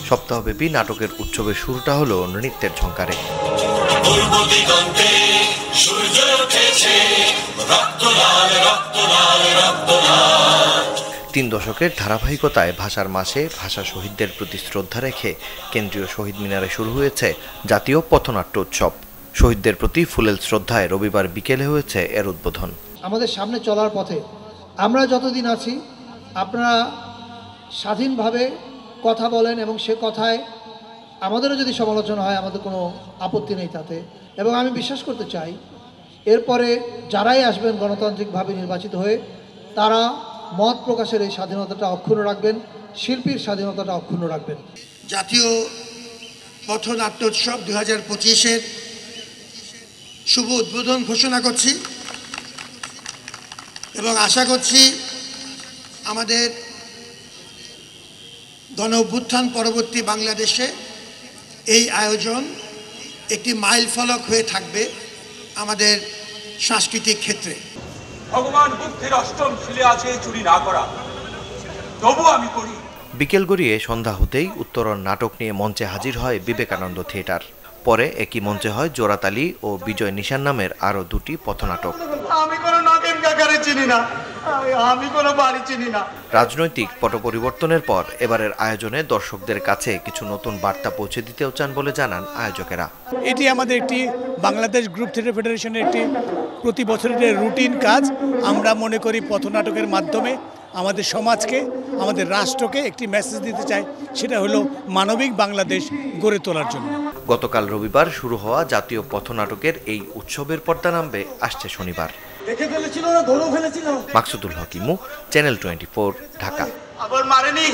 সপ্তাহব্যাপী নাটকের উৎসবের শুরুটা হলো নৃত্যের ঝংকারে। 3 দশকের ধারাবাহিকতায় ভাষার মাসে ভাষা শহীদদের প্রতি শ্রদ্ধা রেখে কেন্দ্রীয় শহীদ মিনারে শুরু হয়েছে জাতীয় পথনাট্য উৎসব। শহীদদের প্রতি ফুলেল শ্রদ্ধায় রবিবার বিকেলে হয়েছে এর উদ্বোধন। আমাদের সামনে চলার পথে আমরা যতদিন আছি আপনারা স্বাধীনভাবে কথা বলেন এবং সে কথায় আমাদেরও যদি সমালোচনা হয় আমাদের কোনো আপত্তি নেই তাতে। এবং আমি বিশ্বাস করতে চাই এরপরে যারাই আসবেন গণতান্ত্রিকভাবে নির্বাচিত হয়ে তারা মত প্রকাশের এই স্বাধীনতাটা অক্ষুণ্ণ রাখবেন, শিল্পীর স্বাধীনতাটা অক্ষুণ্ণ রাখবেন। জাতীয় পথনাট্যোৎসব 2025-এর শুভ উদ্বোধন ঘোষণা করছি এবং আশা করছি আমাদের গণ অভ্যুত্থান পরবর্তী বাংলাদেশে এই আয়োজন একটি মাইল ফলক হয়ে থাকবে আমাদের সাংস্কৃতিক ক্ষেত্রে। ভগবান বুদ্ধের অষ্টম শিলে আছে চুরি না করা, তবু আমি করি। বিকেল গড়িয়ে সন্ধ্যা হতেই উত্তরণ নাটক নিয়ে মঞ্চে হাজির হয় বিবেকানন্দ থিয়েটার। পরে একই মঞ্চে হয় জোড়াতালি ও বিজয় নিশান নামের আরও 2টি পথনাটক। আমি কোনো নগেন কাকারে চিনি না, আমি কোনো বাড়ি চিনি না। রাজনৈতিক পট পরিবর্তনের পর এবারের আয়োজনে দর্শকদের কাছে কিছু নতুন বার্তা পৌঁছে দিতেও চান বলে জানান আয়োজকেরা। এটি আমাদের একটি বাংলাদেশ গ্রুপ থিয়েটার ফেডারেশনের একটি প্রতি বছরের রুটিন কাজ। আমরা মনে করি পথনাটকের মাধ্যমে আমাদের সমাজকে, আমাদের রাষ্ট্রকে একটি মেসেজ দিতে চাই, সেটা হলো মানবিক বাংলাদেশ গড়ে তোলার জন্য। গতকাল রবিবার শুরু হওয়া জাতীয় পথনাটকের এই উৎসবের পর্দা নামবে আসছে শনিবার। মাকসুদুল হক ইমু, চ্যানেল 24, ঢাকা। আবার মারেনি।